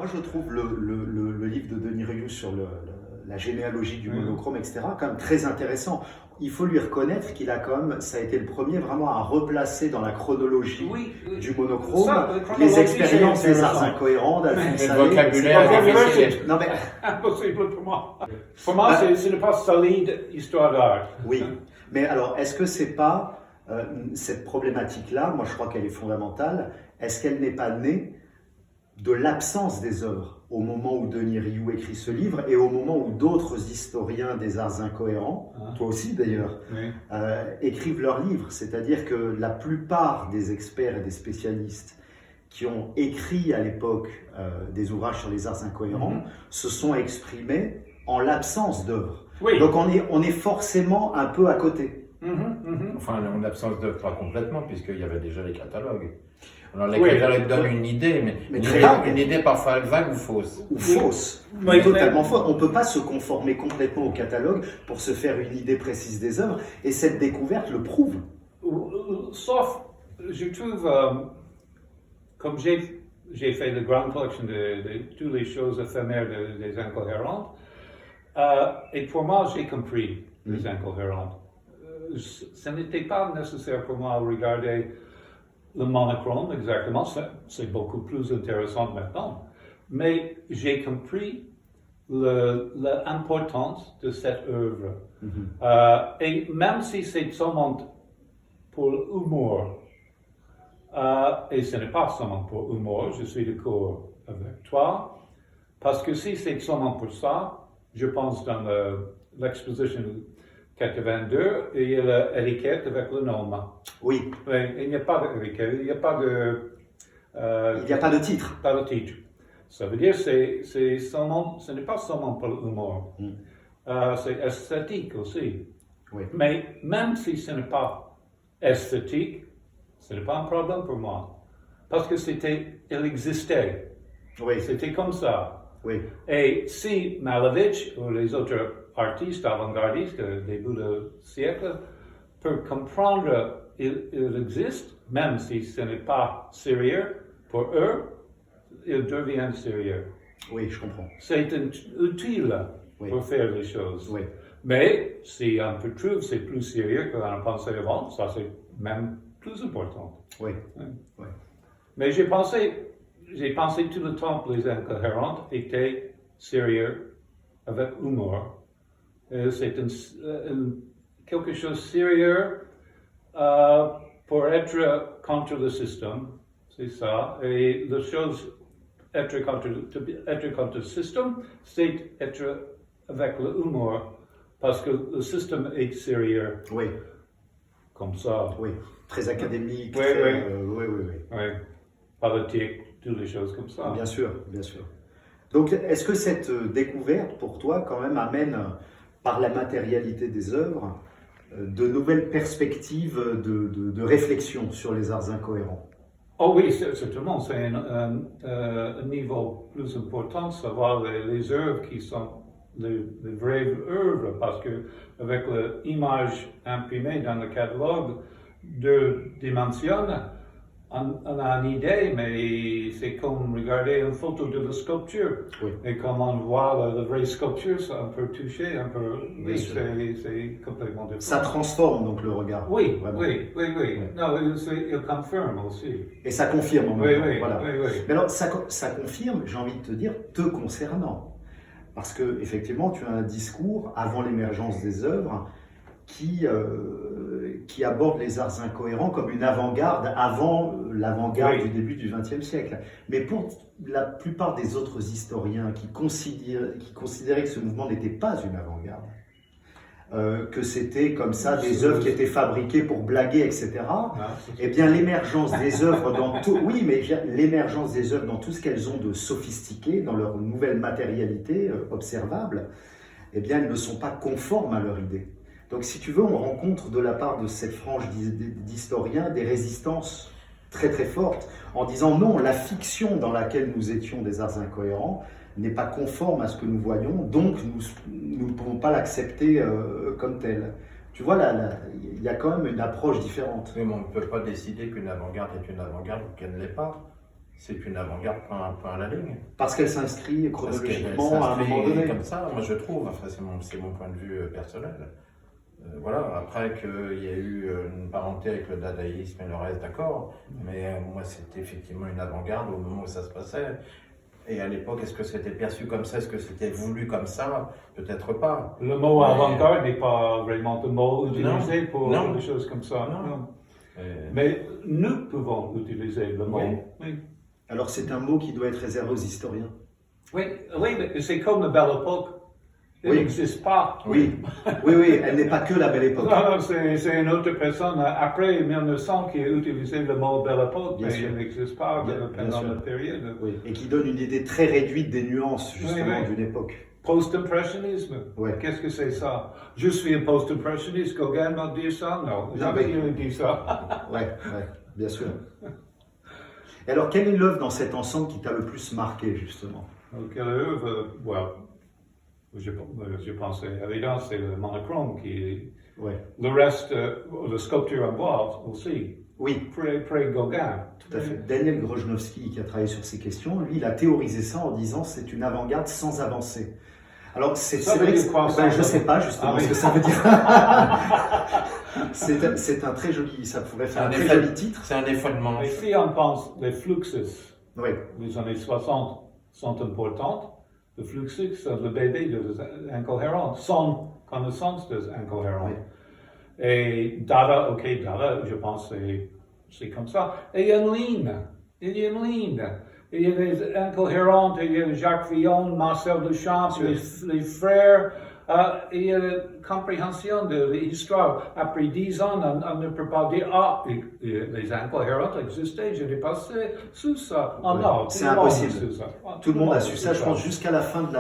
Moi, je trouve le livre de Denis Rioux sur la généalogie du monochrome, etc., quand même très intéressant. Il faut lui reconnaître qu'il a quand même, ça a été le premier vraiment à replacer dans la chronologie du monochrome les expériences des arts incohérents d'Alphonse Allais. Le vocabulaire. Non, mais... Impossible pour moi. Pour moi, ce n'est pas solide histoire d'art. Oui, mais alors, est-ce que c'est pas cette problématique-là, moi je crois qu'elle est fondamentale, est-ce qu'elle n'est pas née de l'absence des œuvres au moment où Denis Rioux écrit ce livre et au moment où d'autres historiens des arts incohérents, toi aussi d'ailleurs, écrivent leurs livres. C'est-à-dire que la plupart des experts et des spécialistes qui ont écrit à l'époque des ouvrages sur les arts incohérents se sont exprimés en l'absence d'œuvres. Oui. Donc on est forcément un peu à côté. Enfin, en l'absence d'œuvres, pas complètement, puisqu'il y avait déjà les catalogues. Alors, les catalogues donnent une idée, mais une idée parfois vague ou fausse. Ou fausse, totalement fausse. On ne peut pas se conformer complètement au catalogue pour se faire une idée précise des œuvres, et cette découverte le prouve. Sauf, je trouve, comme j'ai fait la grande collection de toutes les choses éphémères des incohérentes, et pour moi, j'ai compris les incohérentes. Ce n'était pas nécessaire pour moi de regarder le monochrome exactement, c'est beaucoup plus intéressant maintenant, mais j'ai compris l'importance de cette œuvre. Et même si c'est seulement pour l'humour, et ce n'est pas seulement pour l'humour, je suis d'accord avec toi, parce que si c'est seulement pour ça, je pense dans l'exposition 82, il y a l'étiquette avec le nom. Oui. Il n'y a pas d'étiquette, il n'y a pas de... il n'y a pas de titre. Pas de titre. Ça veut dire que ce n'est pas seulement pour l'humour. C'est esthétique aussi. Oui. Mais même si ce n'est pas esthétique, ce n'est pas un problème pour moi. Parce que il existait. Oui. C'était comme ça. Oui. Et si Malevich ou les autres artistes avant-gardistes du début du siècle peuvent comprendre qu'il existe, même si ce n'est pas sérieux, pour eux, il devient sérieux. Oui, je comprends. C'est utile pour faire les choses. Oui. Mais si on peut trouver que c'est plus sérieux qu'on a pensé avant, ça c'est même plus important. Oui. Mais j'ai pensé tout le temps que les incohérentes étaient sérieux avec humour. C'est quelque chose de sérieux pour être contre le système, c'est ça. Et la chose, être contre le système, c'est être avec l'humour, parce que le système est sérieux. Oui. Comme ça. Oui. Très académique. Oui. Oui. Politique, toutes les choses comme ça. Bien sûr, bien sûr. Donc, est-ce que cette découverte, pour toi, quand même, amène, par la matérialité des œuvres, de nouvelles perspectives de réflexion sur les arts incohérents? Oh oui, certainement, c'est un niveau plus important de savoir les œuvres qui sont les vraies œuvres, parce que avec l'image imprimée dans le catalogue de dimensions, on a une idée, mais c'est comme regarder une photo de la sculpture. Oui. Et comme on voit la vraie sculpture, on peut toucher, un peu. Oui, c'est complètement différent. Ça transforme donc le regard. Oui, vraiment. oui. Non, il confirme aussi. Et ça confirme en même temps. Oui. Voilà. Mais alors, ça confirme, j'ai envie de te dire, te concernant. Parce que effectivement, tu as un discours avant l'émergence des œuvres qui aborde les arts incohérents comme une avant-garde avant l'avant-garde du début du XXe siècle. Mais pour la plupart des autres historiens qui considéraient que ce mouvement n'était pas une avant-garde, que c'était comme ça des œuvres qui étaient fabriquées pour blaguer, etc. Eh bien, l'émergence des œuvres l'émergence des œuvres dans tout ce qu'elles ont de sophistiqué, dans leur nouvelle matérialité observable, eh bien, elles ne sont pas conformes à leur idée. Donc, si tu veux, on rencontre de la part de cette frange d'historiens des résistances très très fortes en disant non, la fiction dans laquelle nous étions des arts incohérents n'est pas conforme à ce que nous voyons, donc nous ne pouvons pas l'accepter comme tel. Tu vois, il y a quand même une approche différente. Mais on ne peut pas décider qu'une avant-garde est une avant-garde ou qu'elle ne l'est pas. c'est une avant-garde point à la ligne. Parce qu'elle s'inscrit Parce qu'elle chronologiquement à un moment s'inscrit donné. comme ça, moi je trouve, enfin, c'est mon point de vue personnel. Voilà, après qu'il y a eu une parenté avec le dadaïsme et le reste, d'accord, mais moi c'était effectivement une avant-garde au moment où ça se passait. Et à l'époque, est-ce que c'était perçu comme ça? Est-ce que c'était voulu comme ça? Peut-être pas. Le mot Mais- avant-garde n'est pas vraiment le mot utilisé Non. pour Non. des choses comme ça. Non. Non. Euh, Mais nous pouvons utiliser le mot. Oui. Oui. Alors c'est un mot qui doit être réservé aux historiens. Oui, oui, mais c'est comme la Belle Époque. Elle Oui. n'existe pas. Oui, oui, elle n'est pas que la belle époque. Non, c'est une autre personne après 1900 qui a utilisé le mot Belle Époque, Bien mais sûr. il n'existe pas Bien pendant sûr. la période. Oui, et qui donne une idée très réduite des nuances justement Oui, oui. d'une époque. Post-impressionnisme. Ouais. Qu'est-ce que c'est ça? Je suis un post-impressionniste. Gauguin m'a dit ça? Non, jamais mais- il a dit ça. Ouais, bien sûr. Et alors, quelle est l'œuvre dans cet ensemble qui t'a le plus marqué justement? Quelle œuvre? Je pense évidemment c'est le monochrome qui. Ouais. Le reste, la sculpture en bois aussi. Oui, Près Gauguin. tout à fait. Daniel Grojnowski, qui a travaillé sur ces questions, lui, il a théorisé ça en disant c'est une avant-garde sans avancée. Alors, c'est Ça vrai veut que dire quoi, ben, sans je sais pas justement Ah, ce oui. que ça veut dire. C'est un très joli, ça pourrait faire un très effet- joli titre. C'est un effet de manche. Et si on pense les fluxus Oui, des années 60 sont importantes, le fluxus, c'est le bébé des incohérents, sans connaissance des incohérents. Oui. Et Dada, je pense que c'est comme ça. Et il y a une ligne. Il y a une ligne. Il y a les incohérents, il y a Jacques Villon, Marcel Duchamp, les frères. Il y a la compréhension de l'histoire. Après 10 ans, on ne peut pas dire les incohérents existaient, je n'ai passé sous ça. Oh Ouais. non, C'est tout le monde impossible. sait ça. tout le monde a su ça, sait je pense, jusqu'à la fin de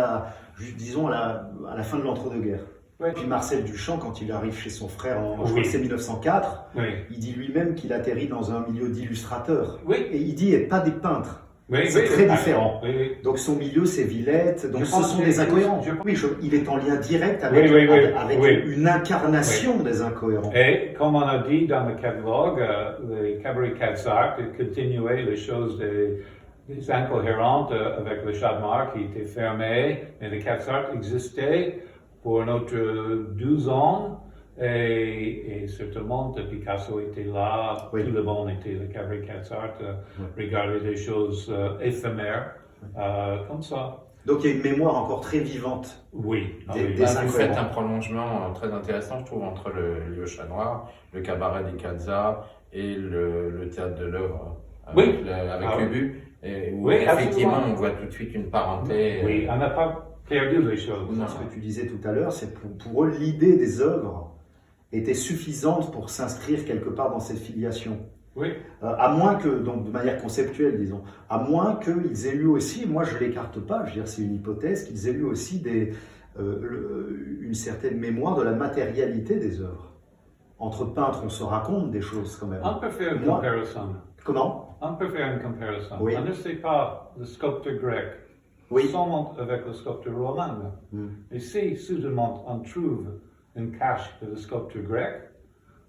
disons à la fin de l'entre-deux-guerres. Oui. Puis Marcel Duchamp, quand il arrive chez son frère je crois Oui. que c'est 1904, Oui. il dit lui-même qu'il atterrit dans un milieu d'illustrateurs. Oui. Et il dit, et pas des peintres. Oui, C'est oui, très oui. différent. Oui, oui. Donc son milieu, c'est Villette, donc Je ce pense sont que- des incohérents. je- Oui, il est en lien direct avec, Oui, oui, oui, avec oui. une incarnation des incohérents. Et comme on a dit dans le catalogue, les cabarets Quatsart continuaient les choses des incohérentes avec le Chadmar qui était fermé, mais le Quatsart existait pour un autre 12 ans. Et certainement, Picasso était là, Oui. tout le monde était le cabaret Quatsart, regarder des choses éphémères comme ça. Donc il y a une mémoire encore très vivante. Oui. Ah Des- oui. des Là, vous faites incohérents. un prolongement très intéressant, je trouve, entre le Chat Noir, le cabaret des Quatsarts et le théâtre de l'œuvre avec, Oui. avec Ah oui. Ubu, et où Oui, effectivement absolument. on voit tout de suite une parenté. Oui, on n'a pas perdu les choses. Non. Ce que tu disais tout à l'heure, c'est pour eux, l'idée des œuvres était suffisante pour s'inscrire quelque part dans cette filiation. Oui. À moins que, donc de manière conceptuelle, disons, à moins qu'ils aient eu aussi, moi je ne l'écarte pas, je veux dire, c'est une hypothèse, qu'ils aient eu aussi une certaine mémoire de la matérialité des œuvres. Entre peintres, on se raconte des choses quand même. On peut faire une Moi- comparaison. Comment? On peut faire une comparaison. Oui. On ne sait pas le sculpteur grec Oui. seulement avec le sculpteur romain. Mm. Et si soudainement on trouve une cache de le sculpteur grec,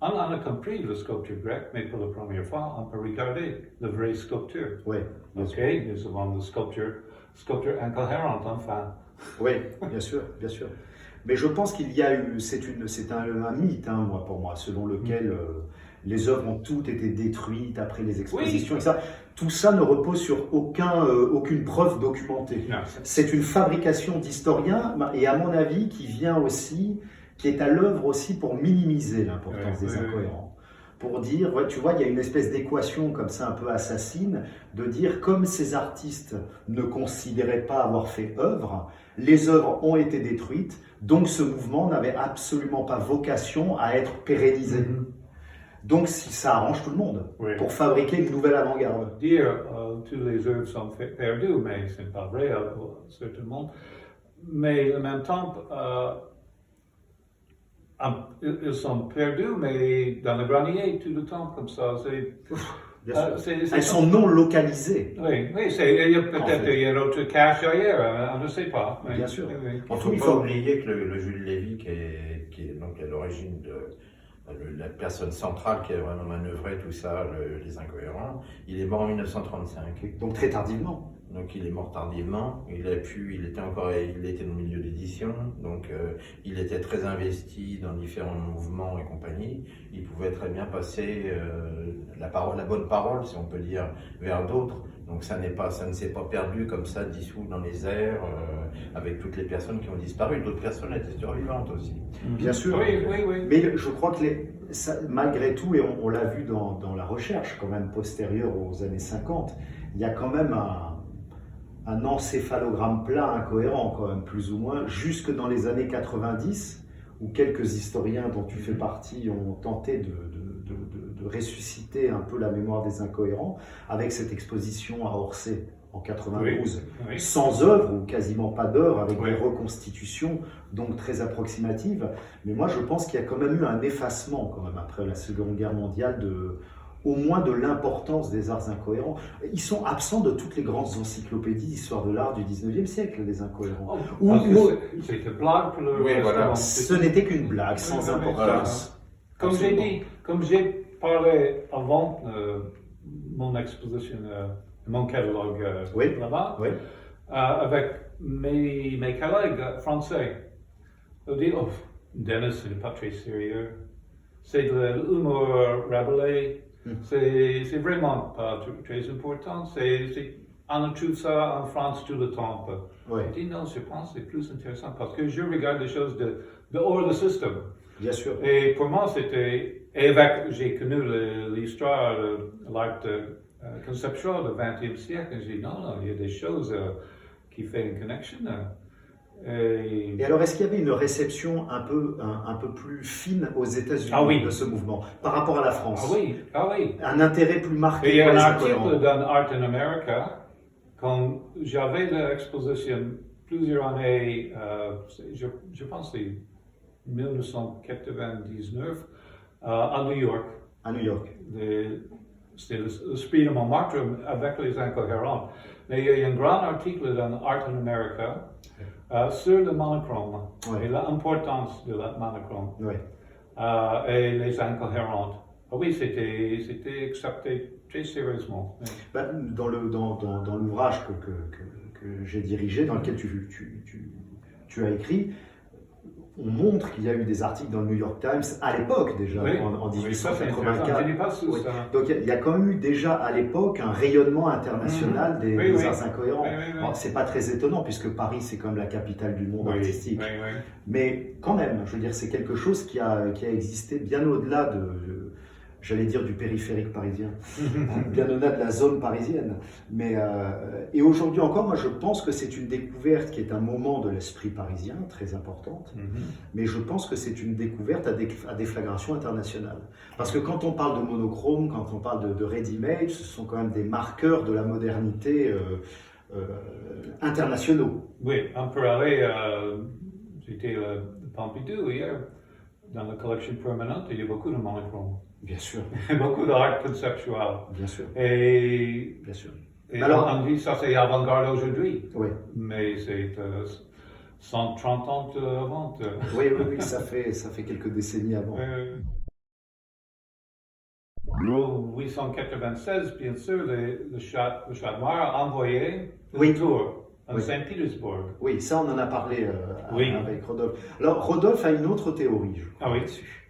on a compris le sculpteur grec, mais pour la première fois, on peut regarder le vrai sculpteur. Oui, bien Ok, sûr. nous avons le sculpteur incohérent, enfin. Oui, bien sûr, bien sûr. Mais je pense qu'il y a eu, c'est un mythe, hein, pour moi, selon lequel les œuvres ont toutes été détruites après les expositions. Oui. Et ça, tout ça ne repose sur aucune preuve documentée. Non, C'est une fabrication d'historiens, et à mon avis, qui est à l'œuvre aussi pour minimiser l'importance Oui, des oui, oui. incohérents. Pour dire, ouais, tu vois, il y a une espèce d'équation comme ça un peu assassine, de dire comme ces artistes ne considéraient pas avoir fait œuvre, les œuvres ont été détruites, donc ce mouvement n'avait absolument pas vocation à être pérennisé. Mhm. Donc si ça arrange tout le monde, Oui. pour fabriquer une nouvelle avant-garde. Dire tous les œuvres sont perdues, mais ce n'est pas vrai, certainement. Mais en même temps, ils sont perdus, mais dans le grenier tout le temps, comme ça. Bien sûr. Elles sont non localisées. Oui, oui, peut-être En fait. il y a d'autres caches ailleurs, on ne sait pas. Oui, Bien sûr. oui, oui. Il ne faut pas oublier que le Jules Lévy, qui est donc à l'origine la personne centrale qui a vraiment manœuvré tout ça, les incohérents, il est mort en 1935. Donc très tardivement. Donc il est mort tardivement, il était dans le milieu d'édition, donc il était très investi dans différents mouvements et compagnie. Il pouvait très bien passer la bonne parole, si on peut dire, vers d'autres. Donc ça ne s'est pas perdu comme ça, dissous dans les airs, avec toutes les personnes qui ont disparu. D'autres personnes étaient survivantes aussi. Bien sûr. Oui. Mais je crois que malgré tout, et on l'a vu dans la recherche quand même postérieure aux années 50, il y a quand même un encéphalogramme plat incohérent, quand même, plus ou moins, jusque dans les années 90, où quelques historiens dont tu fais partie ont tenté de ressusciter un peu la mémoire des incohérents, avec cette exposition à Orsay en 92, Oui. sans œuvre ou quasiment pas d'œuvre, avec Oui. des reconstitutions donc très approximatives. Mais moi, je pense qu'il y a quand même eu un effacement, quand même, après la Seconde Guerre mondiale, au moins de l'importance des arts incohérents. Ils sont absents de toutes les grandes encyclopédies d'histoire de l'art du 19e siècle, les incohérents. C'était blague pour le Oui, voilà. Ce n'était qu'une blague sans importance. Comme j'ai dit, comme j'ai parlé avant mon exposition, mon catalogue Oui. là-bas, Oui. avec mes collègues français, ils disent, oh, Dennis, c'est pas très sérieux, c'est de l'humour rabelais, c'est vraiment pas très important, on trouve ça en France tout le temps. Oui. Je dis non, je pense que c'est plus intéressant parce que je regarde les choses de hors du système. Bien sûr. Et pour moi, j'ai connu l'histoire, l'art conceptuel du XXe siècle, et j'ai dit non, il y a des choses qui font une connexion. Et alors, est-ce qu'il y avait une réception un peu plus fine aux États-Unis de ce mouvement par rapport à la France? Ah oui. Un intérêt plus marqué. Et il y a pour un les article incohérents. dans Art in America, quand j'avais l'exposition plusieurs années, je pense que c'est 1999, à New York. À New York. C'était l'esprit de Montmartre avec les incohérents. Mais il y a un grand article dans Art in America sur le monochrome et l'importance de la monochrome et les incohérentes. Ah oui, c'était accepté très sérieusement. Dans l'ouvrage que j'ai dirigé, dans lequel tu as écrit, on montre qu'il y a eu des articles dans le New York Times à l'époque déjà, en 1884. Donc il y a quand même eu déjà à l'époque un rayonnement international des arts incohérents. C'est pas très étonnant puisque Paris c'est quand même la capitale du monde artistique. Mais quand même, je veux dire, c'est quelque chose qui a existé bien au-delà j'allais dire du périphérique parisien, bien au-delà de la zone parisienne. Et aujourd'hui encore, moi je pense que c'est une découverte qui est un moment de l'esprit parisien, très importante, mais je pense que c'est une découverte à déflagration internationale. Parce que quand on parle de monochrome, quand on parle de ready-made, ce sont quand même des marqueurs de la modernité internationaux. Oui, on peut aller, j'étais à Pompidou hier, dans la collection permanente, il y a beaucoup de monochrome. Bien sûr. Beaucoup d'art conceptuel. Bien sûr. Et alors, on dit ça c'est avant-garde aujourd'hui. Oui. Mais c'est 130 ans avant. Oui, ça fait quelques décennies avant. 1896, bien sûr, le chat noir a envoyé un tour à Saint-Pétersbourg. Oui, ça on en a parlé avec Rodolphe. Alors, Rodolphe a une autre théorie, je crois, là-dessus.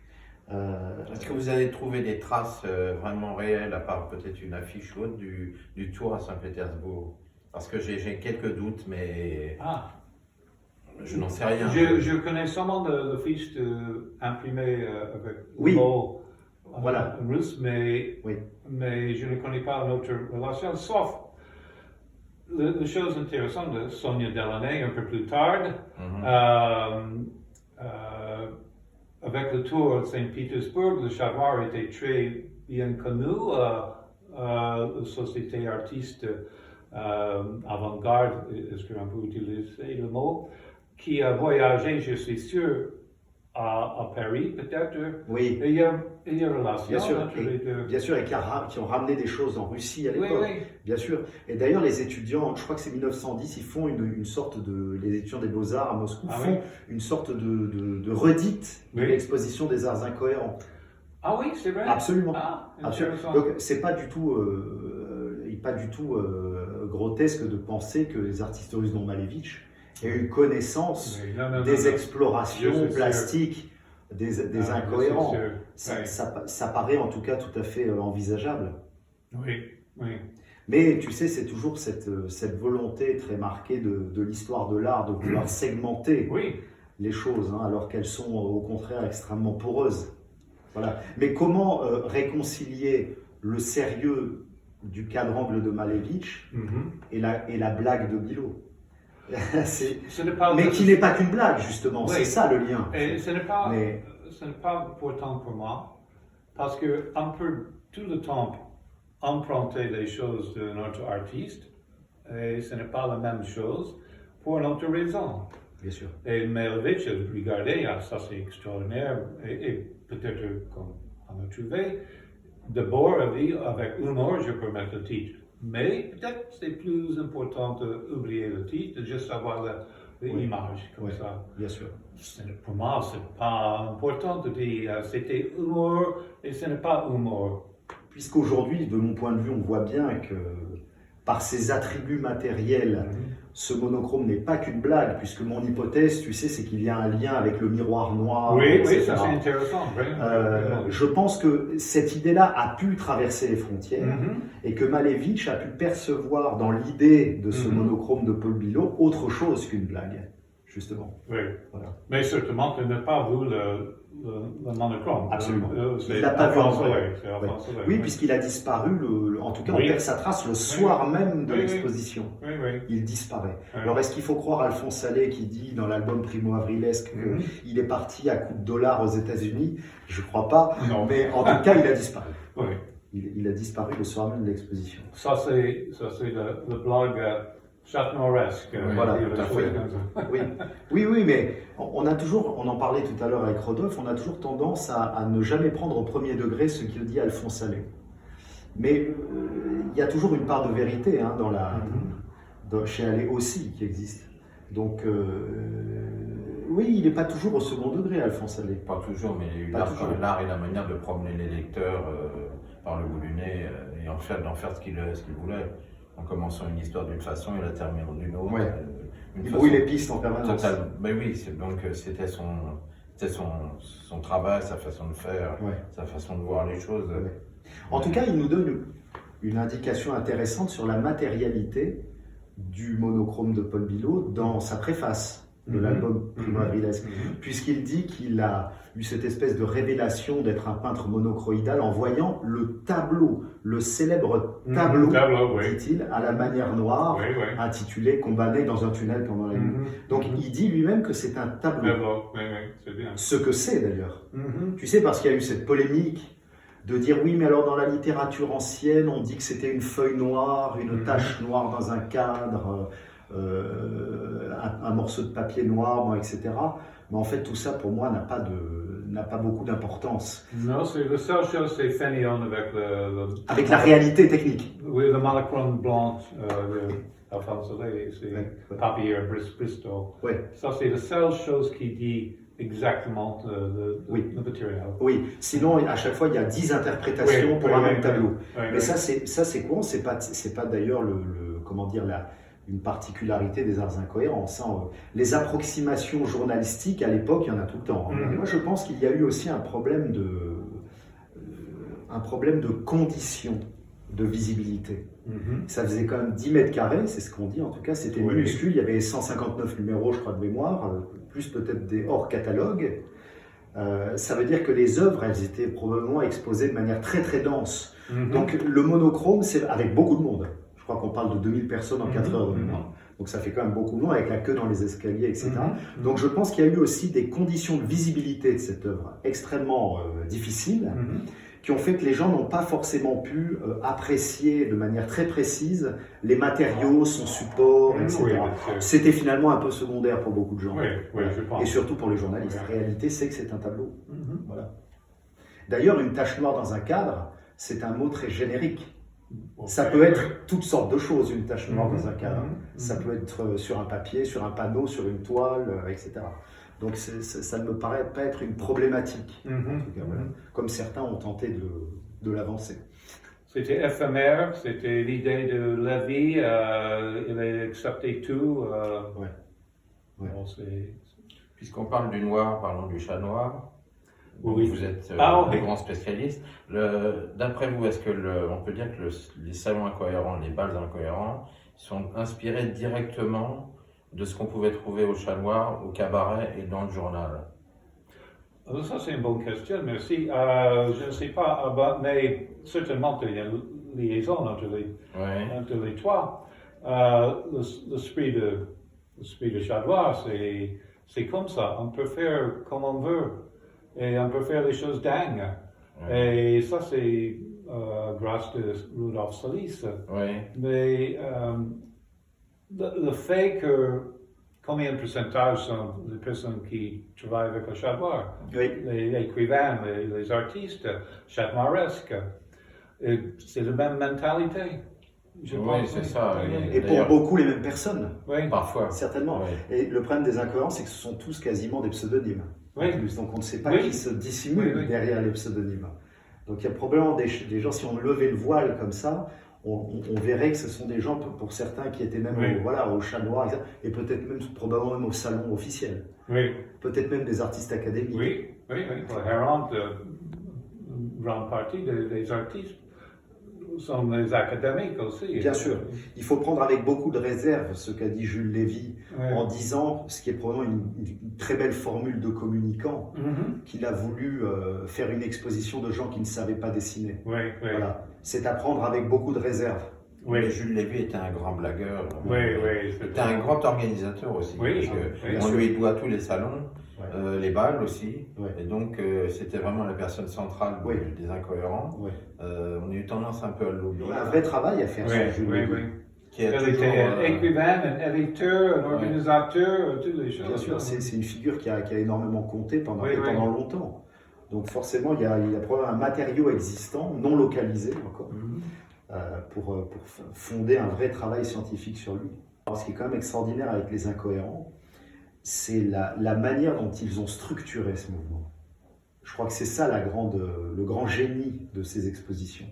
Est-ce que vous avez trouvé des traces vraiment réelles, à part peut-être une affiche ou autre, du tour à Saint-Pétersbourg? Parce que j'ai quelques doutes, mais je n'en sais rien. Je connais seulement le fiche imprimé avec le mot russe, mais je ne connais pas notre relation, sauf la chose intéressante de Sonia Delaunay un peu plus tard. Avec le tour de Saint-Pétersbourg, le chat noir était très bien connu. La société artiste avant-garde, est-ce qu'on peut utiliser le mot, qui a voyagé, je suis sûr, à Paris peut-être. Oui. Et il y a une relation entre les deux. Bien sûr, et qui ont ramené des choses en Russie à l'époque. Oui. Bien sûr. Et d'ailleurs, les étudiants, je crois que c'est 1910, ils font une sorte les étudiants des Beaux-Arts à Moscou font une sorte de redite de l'exposition des arts incohérents. Ah oui, c'est vrai. Absolument. Ah, Absolument. intéressant. Donc c'est pas du tout, grotesque de penser que les artistes russes dont Malevich aient eu connaissance Oui, non, des non. explorations Je suis sûr. plastiques, des Ah, incohérents. je suis sûr. Ça paraît en tout cas tout à fait envisageable. Oui, oui. Mais tu sais, c'est toujours cette volonté très marquée de l'histoire de l'art de vouloir segmenter Oui. les choses, hein, alors qu'elles sont au contraire extrêmement poreuses. Voilà. Mais comment réconcilier le sérieux du cadre-angle de Malevich Mhm. et la blague de Bilot? Ce n'est pas Mais qui n'est pas qu'une blague, justement, Oui. c'est ça le lien. Et ce n'est pas, Mais- ce n'est pas important pour moi, parce qu'on peut tout le temps emprunter les choses d'un autre artiste, et ce n'est pas la même chose pour une autre raison. Bien sûr. Et Malevich, regardez, ah, ça c'est extraordinaire, et peut-être comme on a trouvé, d'abord avec humour, je peux mettre le titre. Mais peut-être c'est plus important d'oublier le titre, de juste avoir l'image comme Oui. ça. Bien sûr. Pour moi, ce n'est pas important de dire c'était humour et ce n'est pas humour. Puisqu'aujourd'hui, de mon point de vue, on voit bien que par ses attributs matériels, ce monochrome n'est pas qu'une blague, puisque mon hypothèse, tu sais, c'est qu'il y a un lien avec le miroir noir. Oui, etc. oui, ça c'est intéressant. Vraiment. Je pense que cette idée-là a pu traverser les frontières Mhm. et que Malevich a pu percevoir dans l'idée de ce Mhm. monochrome de Paul Bilot autre chose qu'une blague, justement. Oui. Voilà. Mais certainement, tu n'as pas vu le monochrome. Absolument. C'est Il l'a pas vu en Alphonse vrai. Soleil, c'est Ouais. Alphonse Soleil, Oui, puisqu'il a disparu, en tout cas on Oui. perd sa trace le soir même de Oui, oui. l'exposition. Oui, oui. Il disparaît. Ouais. Alors est-ce qu'il faut croire Alphonse Allais qui dit dans l'album Primo Avrilesque Mhm. qu'il est parti à coups de dollars aux États-Unis? Je ne crois pas, Non. mais en tout cas il a disparu. Oui. Il a disparu le soir même de l'exposition. Ça, c'est le blog Chatenoresque. Voilà, il y a tout à des fait. choses comme ça. Oui, mais on a toujours, on en parlait tout à l'heure avec Rodolphe, on a toujours tendance à ne jamais prendre au premier degré ce que dit Alphonse Allais. Mais il y a toujours une part de vérité hein, chez Allais aussi qui existe. Donc oui, il n'est pas toujours au second degré, Alphonse Allais. Pas toujours, mais il y a eu Pas l'art toujours. l'art et la manière de promener les lecteurs par le bout du nez et d'en faire ce qu'il voulait. En commençant une histoire d'une façon et la terminant d'une autre. Ouais. Une Il façon brouille les pistes en permanence. totale. Mais oui, c'était son travail, sa façon de faire, Ouais. sa façon de voir les choses. Ouais. En tout cas, il nous donne une indication intéressante sur la matérialité du monochrome de Paul Bilot dans sa préface de Mhm. l'album Primo Mhm. Avrilesque, puisqu'il dit qu'il a eu cette espèce de révélation d'être un peintre monochroïdal en voyant le tableau, le célèbre tableau, Oui. dit-il, à la manière noire, Oui, oui. intitulé Combané dans un tunnel pendant la nuit. Mhm. Donc il dit lui-même que c'est un tableau, Tableau, oui, oui, c'est bien. ce que c'est d'ailleurs. Mhm. Tu sais, parce qu'il y a eu cette polémique de dire oui, mais alors dans la littérature ancienne, on dit que c'était une feuille noire, une tache noire dans un cadre, un morceau de papier noir, bon, etc. Mais en fait, tout ça, pour moi, n'a pas beaucoup d'importance. Non, c'est la seule chose, c'est Fénéon avec Avec la réalité technique. Oui, le monochrome blanc de Alphonse Soleil, c'est Ouais. papier Bristol. Ouais. Ça, c'est la seule chose qui dit exactement Oui. le matériel. Oui, sinon, à chaque fois, il y a 10 interprétations Oui, pour oui, un oui, même oui. tableau. Oui, Mais oui. ça, c'est quoi? C'est pas d'ailleurs comment dire, une particularité des arts incohérents. Ça, les approximations journalistiques, à l'époque, il y en a tout le temps. hein. Mhm. Et moi, je pense qu'il y a eu aussi un problème de conditions de visibilité. Mhm. Ça faisait quand même 10 mètres carrés, c'est ce qu'on dit en tout cas, c'était Oui. minuscule, il y avait 159 numéros, je crois, de mémoire, plus peut-être des hors catalogue. Ça veut dire que les œuvres, elles étaient probablement exposées de manière très très dense. Mhm. Donc le monochrome, c'est avec beaucoup de monde. Je crois qu'on parle de 2000 personnes en 4 Mhm. heures de mémoire. Donc ça fait quand même beaucoup de monde avec la queue dans les escaliers, etc. Mhm. Donc je pense qu'il y a eu aussi des conditions de visibilité de cette œuvre extrêmement difficiles Mhm. qui ont fait que les gens n'ont pas forcément pu apprécier de manière très précise les matériaux, son support, etc. Oui, c'est- C'était finalement un peu secondaire pour beaucoup de gens. oui, je pense. Et surtout pour les journalistes. Oui. La réalité, c'est que c'est un tableau. Mhm. Voilà. D'ailleurs, une tache noire dans un cadre, c'est un mot très générique. Ça Ok, peut être oui. toutes sortes de choses, une tache noire Mhm, dans un cadre. mhm, Ça mhm. peut être sur un papier, sur un panneau, sur une toile, etc. Donc ça ne me paraît pas être une problématique, en tout cas, voilà. Mhm. Comme certains ont tenté de l'avancer. C'était éphémère, c'était l'idée de la vie, il a accepté tout. Ouais. Bon, Puisqu'on parle du noir, parlons du chat noir. Oui. Vous êtes oui. un grand spécialiste. D'après vous, est-ce que on peut dire que les salons incohérents, les bals incohérents, sont inspirés directement de ce qu'on pouvait trouver au chat noir, au cabaret et dans le journal? Alors ça, c'est une bonne question, merci. Je ne sais pas, mais certainement, il y a une liaison entre les trois. L'esprit de chat noir, c'est comme ça. On peut faire comme on veut. Et on peut faire les choses dingues. Et ça, c'est grâce à Rudolf Salis. Mais le fait que combien de pourcentage sont les personnes qui travaillent avec le chat noir? Les écrivains, les artistes, chat-noiresques. C'est la même mentalité. Je pense, c'est ça. Et pour beaucoup, les mêmes personnes. Oui. Parfois. Certainement. Oui. Et le problème des incohérents, c'est que ce sont tous quasiment des pseudonymes. Oui. En plus, donc on ne sait pas Oui. qui se dissimule Oui. derrière les pseudonymes. Donc il y a probablement des gens, si on levait le voile comme ça, on verrait que ce sont des gens, pour certains, qui étaient même au chat noir, etc., et peut-être même, probablement même au salon officiel. Oui. Peut-être même des artistes académiques. Oui. Le Herond, une grande partie des artistes sont des académiques aussi. Bien sûr. Il faut prendre avec beaucoup de réserve ce qu'a dit Jules Lévy en disant, ce qui est probablement une très belle formule de communicant, qu'il a voulu faire une exposition de gens qui ne savaient pas dessiner. Voilà. C'est à prendre avec beaucoup de réserve. Mais Jules Lévy était un grand blagueur. Il était un grand organisateur aussi. Parce on lui doit tous les salons, les bals aussi. Et donc, c'était vraiment la personne centrale des incohérents. On a eu tendance un peu à l'oublier. Un vrai travail à faire sur Jules Lévy. Elle était écrivain, un éditeur, un organisateur, toutes les choses. Bien sûr, c'est une figure qui a énormément compté pendant longtemps. Donc forcément, il y a probablement un matériau existant, non localisé encore, pour fonder un vrai travail scientifique sur lui. Alors, ce qui est quand même extraordinaire avec les incohérents, c'est la manière dont ils ont structuré ce mouvement. Je crois que c'est ça le grand génie de ces expositions.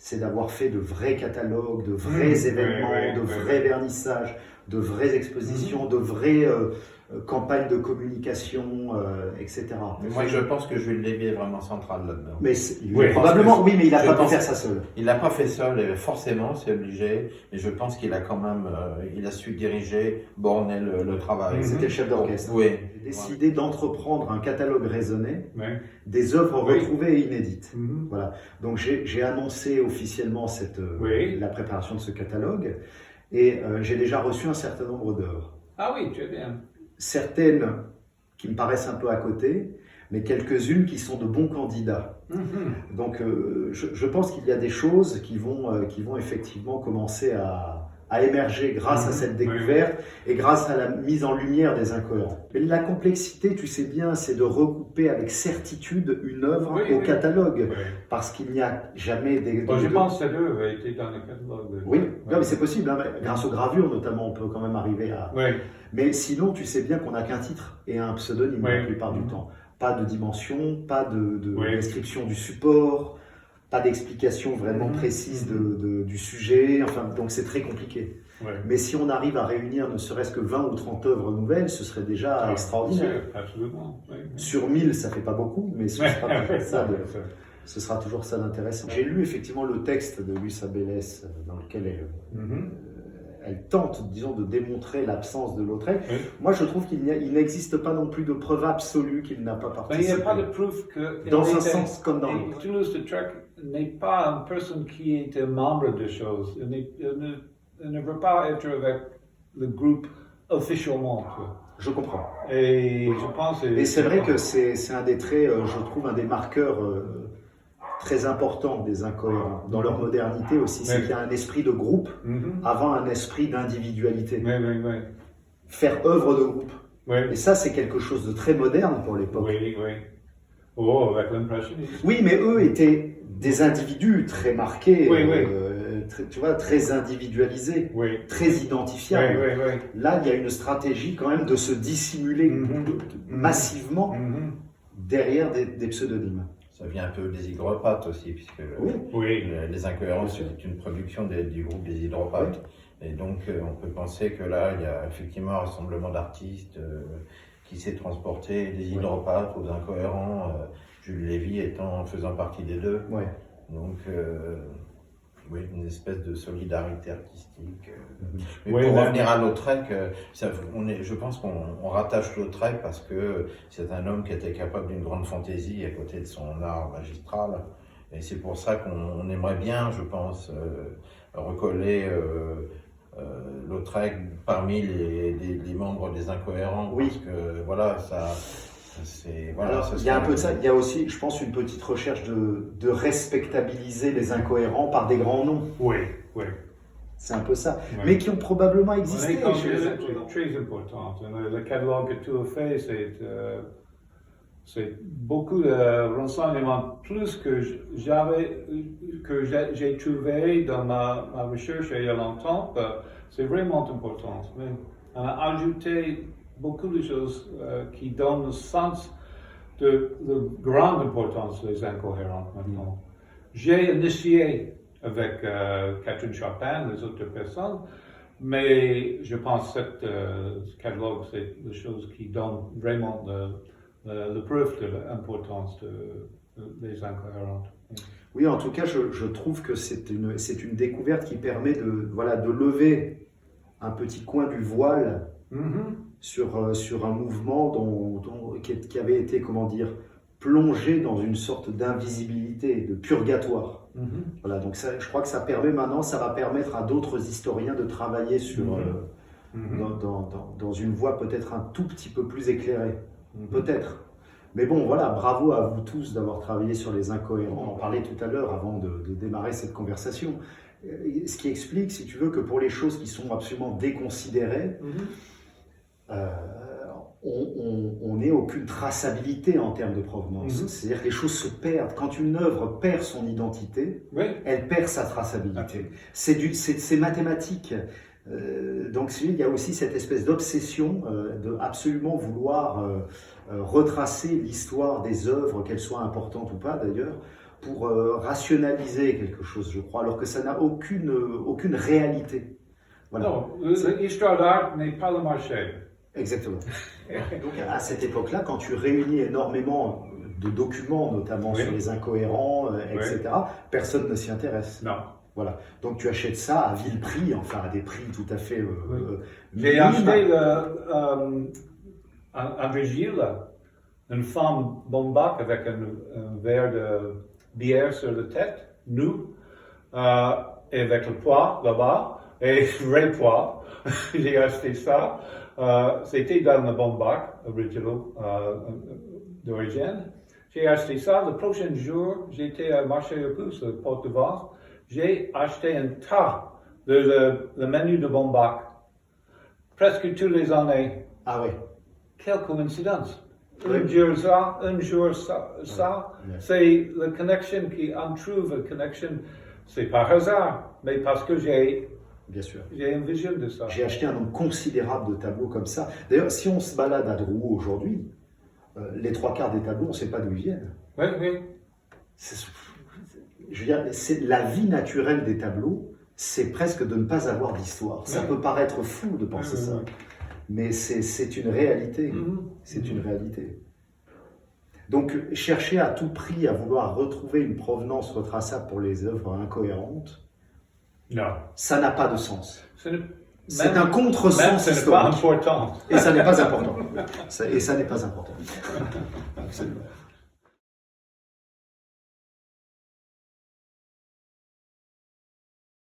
C'est d'avoir fait de vrais catalogues, de vrais événements, de vrais vernissages, de vraies expositions, de vraies campagnes de communication, etc. Mais moi, je pense que Jules Lévy est vraiment central là-dedans. Mais probablement, oui, mais il n'a pas pu faire ça seul. Il l'a pas fait seul, et forcément, c'est obligé. Mais je pense qu'il a quand même, il a su diriger, borner le travail. C'était le chef d'orchestre. J'ai décidé d'entreprendre un catalogue raisonné des œuvres retrouvées et inédites. Voilà. Donc j'ai annoncé officiellement la préparation de ce catalogue et j'ai déjà reçu un certain nombre d'œuvres. Ah oui, très bien. Certaines qui me paraissent un peu à côté, mais quelques-unes qui sont de bons candidats. Donc je pense qu'il y a des choses qui vont effectivement commencer à émerger grâce à cette découverte et grâce à la mise en lumière des incohérents. Mais la complexité, tu sais bien, c'est de recouper avec certitude une œuvre au catalogue, parce qu'il n'y a jamais je pense que cette œuvre a été dans le catalogue. Non, mais c'est possible, hein, grâce aux gravures notamment, on peut quand même arriver à... Mais sinon, tu sais bien qu'on n'a qu'un titre et un pseudonyme la plupart du temps. Pas de dimension, pas de description du support, pas d'explication vraiment précise du sujet, enfin, donc c'est très compliqué. Mais si on arrive à réunir ne serait-ce que 20 ou 30 œuvres nouvelles, ce serait déjà extraordinaire. Absolument. Sur 1000, ça fait pas beaucoup, mais ce sera toujours ça d'intéressant. J'ai lu effectivement le texte de Luce Abélès dans lequel elle tente, disons, de démontrer l'absence de Lautrec. Moi, je trouve qu'il n'existe pas non plus de preuve absolue qu'il n'a pas participé. Mais il n'y a pas de preuve que... Dans un sens comme dans l'autre. Toulouse-Lautrec n'est pas une personne qui était membre de choses. Elle ne veut pas être avec le groupe officiellement. Je comprends. Et je pense... Et c'est vrai que c'est un des traits, je trouve, un des marqueurs très important des incohérents. Dans leur modernité aussi, c'est qu'il y a un esprit de groupe avant un esprit d'individualité. Faire œuvre de groupe. Et ça, c'est quelque chose de très moderne pour l'époque. Oh, avec l'impressionnisme. Oui, mais eux étaient des individus très marqués, Oui, oui. Tu vois, très individualisés, Oui. très identifiables. Oui, oui, oui. Là, il y a une stratégie quand même de se dissimuler massivement derrière des pseudonymes. Ça vient un peu des hydropathes aussi, puisque Oui. les incohérences, c'est une production du groupe des hydropathes. Et donc, on peut penser que là, il y a effectivement un rassemblement d'artistes qui s'est transporté des hydropathes aux incohérents, Jules Lévy faisant partie des deux. Ouais. Donc, oui, une espèce de solidarité artistique. Mais Oui, pour mais- revenir à Lautrec, je pense qu'on rattache Lautrec parce que c'est un homme qui était capable d'une grande fantaisie à côté de son art magistral. Et c'est pour ça qu'on aimerait bien, je pense, recoller Lautrec parmi les membres des Incohérents. Oui. Parce que voilà, c'est. Voilà, Alors, il y a un peu de ça. Il y a aussi, je pense, une petite recherche de respectabiliser les incohérents par des grands noms. Oui, oui. C'est un peu ça. Ouais. Mais qui ont probablement On existé est comme chez les c'est incohérents. très important. Le catalogue que tu as fait, c'est beaucoup de renseignements plus que j'ai trouvé dans ma recherche il y a longtemps. C'est vraiment important. Mais on a ajouté beaucoup de choses qui donnent le sens de grande importance des incohérents maintenant. J'ai initié avec Catherine Chopin, les autres personnes, mais je pense que ce catalogue, c'est des choses qui donnent vraiment le preuve de l'importance des incohérents. Oui, en tout cas, je trouve que c'est une découverte qui permet de lever un petit coin du voile sur un mouvement qui avait été, comment dire, plongé dans une sorte d'invisibilité, de purgatoire. Voilà, donc ça, je crois que ça va permettre à d'autres historiens de travailler dans une voie peut-être un tout petit peu plus éclairée. Peut-être. Mais bon, voilà, bravo à vous tous d'avoir travaillé sur les incohérents. On en parlait tout à l'heure avant de démarrer cette conversation. Ce qui explique, si tu veux, que pour les choses qui sont absolument déconsidérées, on n'ait aucune traçabilité en termes de provenance. C'est-à-dire que les choses se perdent. Quand une œuvre perd son identité, elle perd sa traçabilité. C'est mathématique. Donc il y a aussi cette espèce d'obsession de absolument vouloir retracer l'histoire des œuvres, qu'elles soient importantes ou pas d'ailleurs, pour rationaliser quelque chose, je crois, alors que ça n'a aucune réalité. Voilà. Non, l'histoire d'art n'est pas le marché. Exactement. Donc à cette époque-là, quand tu réunis énormément de documents, notamment sur les incohérents, etc., personne ne s'y intéresse. Non. Voilà. Donc tu achètes ça à vil prix, enfin à des prix tout à fait J'ai minimes. acheté André Gilles, une femme bombac avec un verre de bière sur la tête, nu, et avec le poids là-bas, et vrai poids. J'ai acheté ça. C'était dans le bombac original d'origine. J'ai acheté ça. Le prochain jour, j'étais à marché aux puces, le porte de Vence. J'ai acheté un tas de le menu de Bombac, presque toutes les années. Ah oui. Quelle coïncidence! Oui. Un jour ça. Oui. C'est la connexion on trouve la connexion. C'est par hasard, mais parce que j'ai Bien sûr. une vision de ça. J'ai acheté un nombre considérable de tableaux comme ça. D'ailleurs, si on se balade à Drouot aujourd'hui, les trois quarts des tableaux, on ne sait pas d'où ils viennent. Oui, oui. Je veux dire, c'est la vie naturelle des tableaux, c'est presque de ne pas avoir d'histoire. Ça peut paraître fou de penser ça, mais c'est une réalité. C'est une réalité. Donc, chercher à tout prix à vouloir retrouver une provenance retraçable pour les œuvres incohérentes, Non. ça n'a pas de sens. C'est Même- un contresens Même ce n'est pas historique. important. Et ça n'est pas important. Et ça n'est pas important. Absolument.